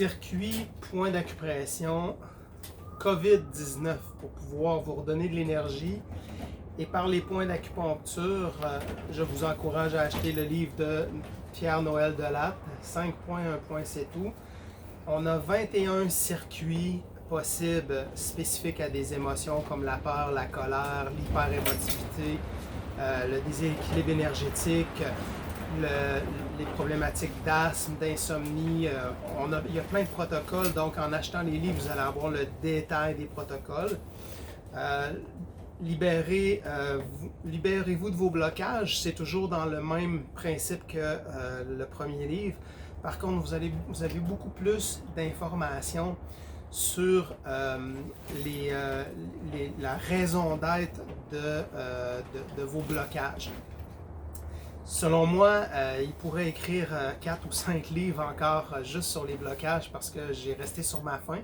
circuit point d'acupression COVID-19 pour pouvoir vous redonner de l'énergie. Et par les points d'acupuncture, je vous encourage à acheter le livre de Pierre-Noël Delatte, 5 points, 1 point, c'est tout. On a 21 circuits possibles spécifiques à des émotions comme la peur, la colère, l'hyperémotivité, le déséquilibre énergétique, les problématiques d'asthme, d'insomnie. Il y a plein de protocoles, donc en achetant les livres, vous allez avoir le détail des protocoles. Libérez-vous de vos blocages, c'est toujours dans le même principe que le premier livre. Par contre, vous avez beaucoup plus d'informations sur la raison d'être de vos blocages. Selon moi, il pourrait écrire 4 ou 5 livres encore juste sur les blocages parce que j'ai resté sur ma faim,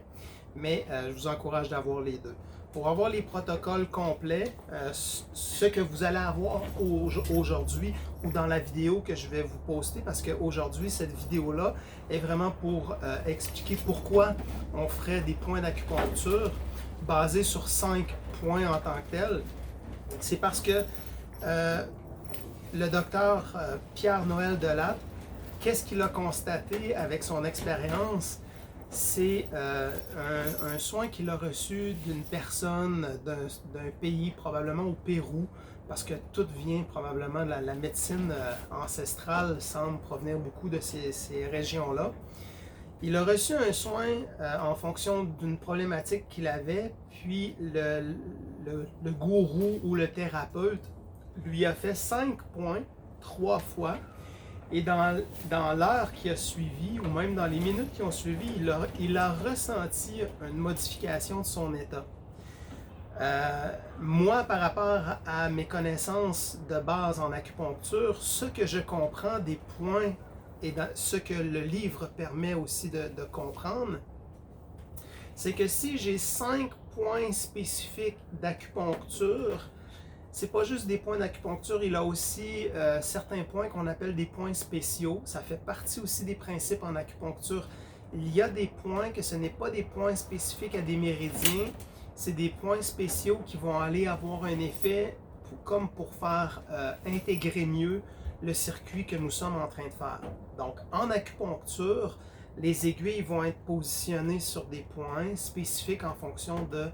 mais je vous encourage d'avoir les deux. Pour avoir les protocoles complets, ce que vous allez avoir aujourd'hui ou dans la vidéo que je vais vous poster, parce qu'aujourd'hui, cette vidéo-là est vraiment pour expliquer pourquoi on ferait des points d'acupuncture basés sur 5 points en tant que tels. C'est parce que le docteur Pierre-Noël Delatte, qu'est-ce qu'il a constaté avec son expérience? C'est un soin qu'il a reçu d'une personne d'un pays, probablement au Pérou, parce que tout vient probablement de la médecine ancestrale, semble provenir beaucoup de ces régions-là. Il a reçu un soin en fonction d'une problématique qu'il avait, puis le gourou ou le thérapeute lui a fait 5 points 3 fois. Et dans l'heure qui a suivi, ou même dans les minutes qui ont suivi, il a ressenti une modification de son état. Moi, par rapport à mes connaissances de base en acupuncture, ce que je comprends des points et ce que le livre permet aussi de comprendre, c'est que si j'ai 5 points spécifiques d'acupuncture, c'est pas juste des points d'acupuncture, il a aussi certains points qu'on appelle des points spéciaux. Ça fait partie aussi des principes en acupuncture. Il y a des points que ce n'est pas des points spécifiques à des méridiens, c'est des points spéciaux qui vont aller avoir un effet comme pour faire intégrer mieux le circuit que nous sommes en train de faire. Donc en acupuncture, les aiguilles vont être positionnées sur des points spécifiques en fonction de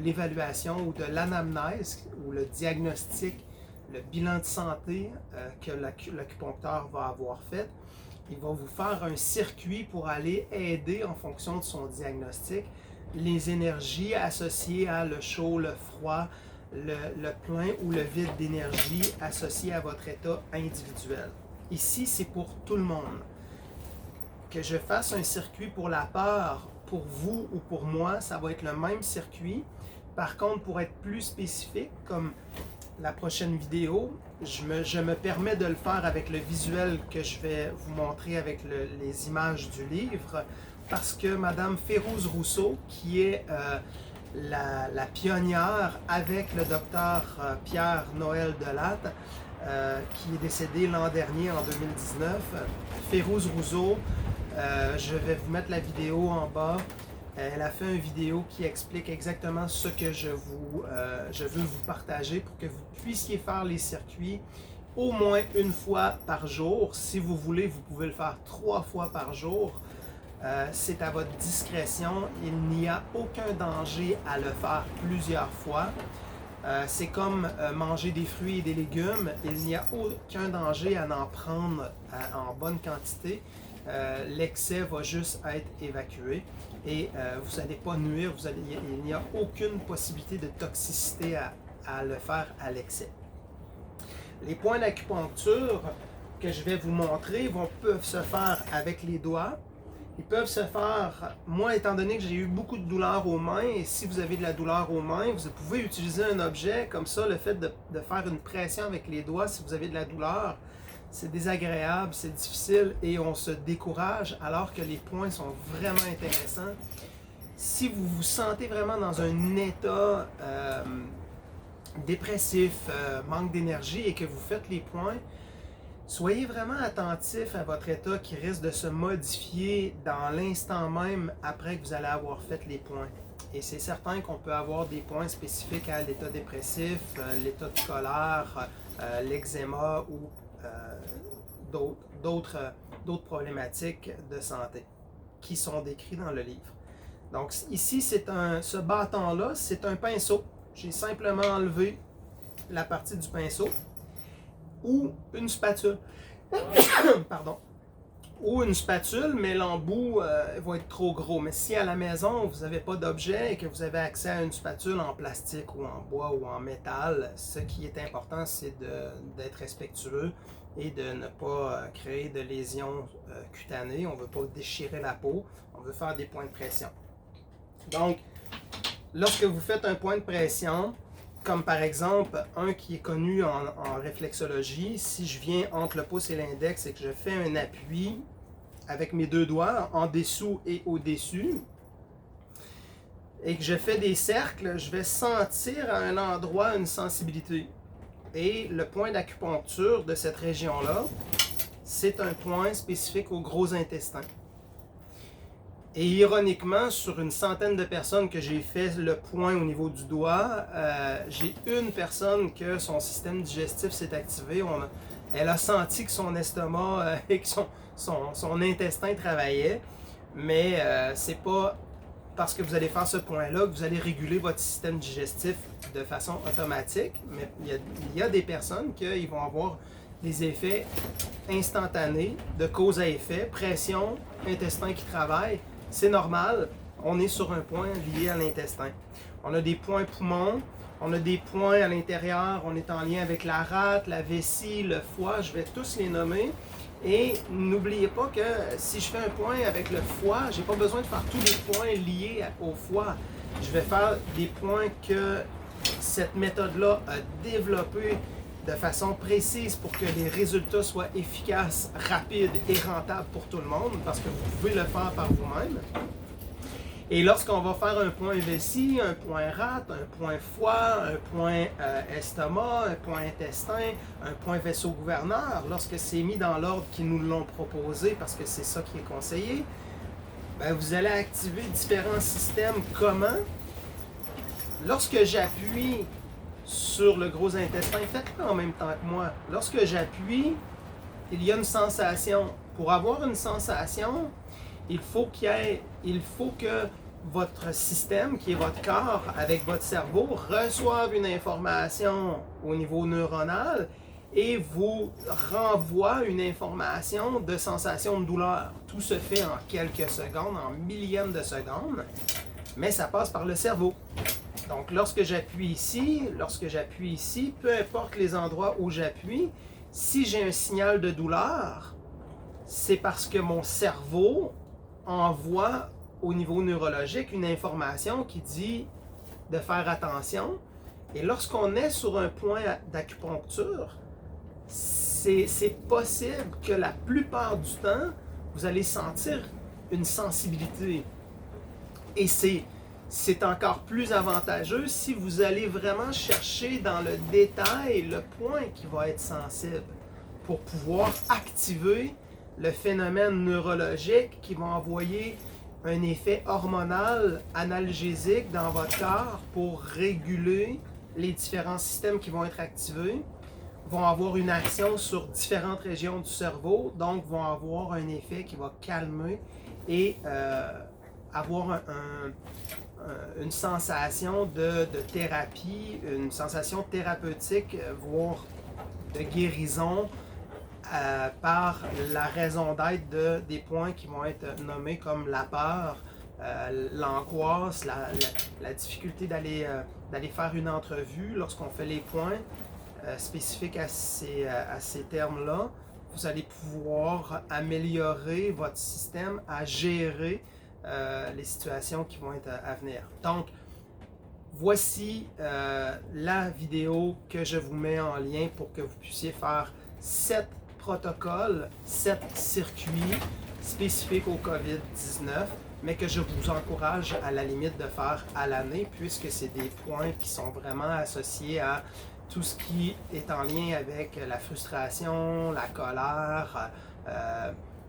l'évaluation ou de l'anamnèse ou le diagnostic, le bilan de santé que l'acupuncteur va avoir fait. Il va vous faire un circuit pour aller aider en fonction de son diagnostic les énergies associées à le chaud, le froid, le plein ou le vide d'énergie associé à votre état individuel. Ici, c'est pour tout le monde. Que je fasse un circuit pour la peur, pour vous ou pour moi, ça va être le même circuit. Par contre, pour être plus spécifique, comme la prochaine vidéo, je me permets de le faire avec le visuel que je vais vous montrer avec les images du livre, parce que Madame Férouz Rousseau, qui est la pionnière avec le docteur Pierre-Noël Delatte, qui est décédé l'an dernier en 2019, Férouz Rousseau, je vais vous mettre la vidéo en bas. Elle a fait une vidéo qui explique exactement ce que je veux vous partager pour que vous puissiez faire les circuits au moins une fois par jour. Si vous voulez, vous pouvez le faire 3 fois par jour. C'est à votre discrétion. Il n'y a aucun danger à le faire plusieurs fois. C'est comme manger des fruits et des légumes. Il n'y a aucun danger à en prendre en bonne quantité. L'excès va juste être évacué et vous n'allez pas nuire, il n'y a aucune possibilité de toxicité à le faire à l'excès. Les points d'acupuncture que je vais vous montrer peuvent se faire avec les doigts. Ils peuvent se faire, moi étant donné que j'ai eu beaucoup de douleurs aux mains, et si vous avez de la douleur aux mains, vous pouvez utiliser un objet comme ça, le fait de faire une pression avec les doigts si vous avez de la douleur, c'est désagréable, c'est difficile et on se décourage alors que les points sont vraiment intéressants. Si vous vous sentez vraiment dans un état dépressif, manque d'énergie et que vous faites les points, Soyez vraiment attentif à votre état qui risque de se modifier dans l'instant même après que vous allez avoir fait les points. Et c'est certain qu'on peut avoir des points spécifiques à l'état dépressif, l'état de colère, l'eczéma ou d'autres problématiques de santé qui sont décrites dans le livre. Donc ici, ce bâton-là, c'est un pinceau. J'ai simplement enlevé la partie du pinceau ou une spatule. Pardon. Ou une spatule, mais l'embout va être trop gros. Mais si à la maison, vous n'avez pas d'objet et que vous avez accès à une spatule en plastique ou en bois ou en métal, ce qui est important, c'est d'être respectueux et de ne pas créer de lésions cutanées. On ne veut pas déchirer la peau, on veut faire des points de pression. Donc, lorsque vous faites un point de pression, comme par exemple un qui est connu en réflexologie, si je viens entre le pouce et l'index et que je fais un appui avec mes deux doigts en dessous et au-dessus, et que je fais des cercles, je vais sentir à un endroit une sensibilité. Et le point d'acupuncture de cette région-là, c'est un point spécifique au gros intestin. Et ironiquement, sur une centaine de personnes que j'ai fait le point au niveau du doigt, j'ai une personne que son système digestif s'est activé. Elle a senti que son estomac et que son intestin travaillait, mais c'est pas parce que vous allez faire ce point-là que vous allez réguler votre système digestif de façon automatique. Mais il y a des personnes qui vont avoir des effets instantanés de cause à effet, pression, intestin qui travaille. C'est normal, on est sur un point lié à l'intestin. On a des points poumons, on a des points à l'intérieur, on est en lien avec la rate, la vessie, le foie, je vais tous les nommer. Et n'oubliez pas que si je fais un point avec le foie, j'ai pas besoin de faire tous les points liés au foie. Je vais faire des points que cette méthode-là a développés de façon précise pour que les résultats soient efficaces, rapides et rentables pour tout le monde, parce que vous pouvez le faire par vous-même. Et lorsqu'on va faire un point vessie, un point rate, un point foie, un point estomac, un point intestin, un point vaisseau gouverneur, lorsque c'est mis dans l'ordre qu'ils nous l'ont proposé, parce que c'est ça qui est conseillé, ben vous allez activer différents systèmes. Comment? Lorsque j'appuie sur le gros intestin, faites-le en même temps que moi. Lorsque j'appuie, il y a une sensation. Pour avoir une sensation, il faut que votre système, qui est votre corps, avec votre cerveau, reçoive une information au niveau neuronal et vous renvoie une information de sensation de douleur. Tout se fait en quelques secondes, en millièmes de secondes, mais ça passe par le cerveau. Donc, lorsque j'appuie ici, peu importe les endroits où j'appuie, si j'ai un signal de douleur, c'est parce que mon cerveau envoie au niveau neurologique une information qui dit de faire attention. Et lorsqu'on est sur un point d'acupuncture, c'est possible que la plupart du temps, vous allez sentir une sensibilité. Et c'est encore plus avantageux si vous allez vraiment chercher dans le détail le point qui va être sensible pour pouvoir activer le phénomène neurologique qui va envoyer un effet hormonal analgésique dans votre corps pour réguler les différents systèmes qui vont être activés, vont avoir une action sur différentes régions du cerveau, donc vont avoir un effet qui va calmer et avoir une sensation de thérapie, une sensation thérapeutique, voire de guérison par la raison d'être des points qui vont être nommés comme la peur, l'angoisse, la difficulté d'aller faire une entrevue. Lorsqu'on fait les points spécifiques à ces termes-là, vous allez pouvoir améliorer votre système à gérer les situations qui vont être à venir. Donc, voici la vidéo que je vous mets en lien pour que vous puissiez faire 7 protocoles, 7 circuits spécifiques au COVID-19, mais que je vous encourage à la limite de faire à l'année, puisque c'est des points qui sont vraiment associés à tout ce qui est en lien avec la frustration, la colère,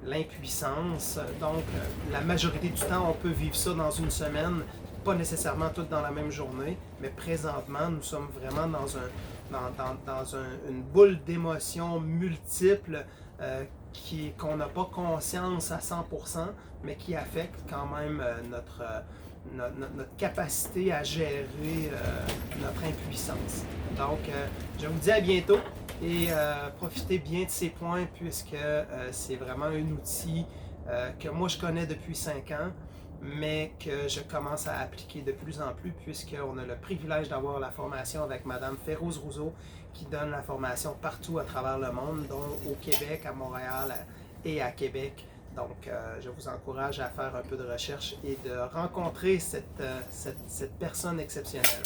l'impuissance. Donc, la majorité du temps, on peut vivre ça dans une semaine, pas nécessairement toutes dans la même journée, mais présentement, nous sommes vraiment dans une boule d'émotions multiples qu'on n'a pas conscience à 100%, mais qui affecte quand même notre capacité à gérer notre impuissance. Donc, je vous dis à bientôt et profitez bien de ces points puisque c'est vraiment un outil que moi je connais depuis 5 ans, mais que je commence à appliquer de plus en plus puisqu'on a le privilège d'avoir la formation avec Madame Féroze Rousseau qui donne la formation partout à travers le monde, dont au Québec, à Montréal et à Québec. Donc, je vous encourage à faire un peu de recherche et de rencontrer cette personne exceptionnelle.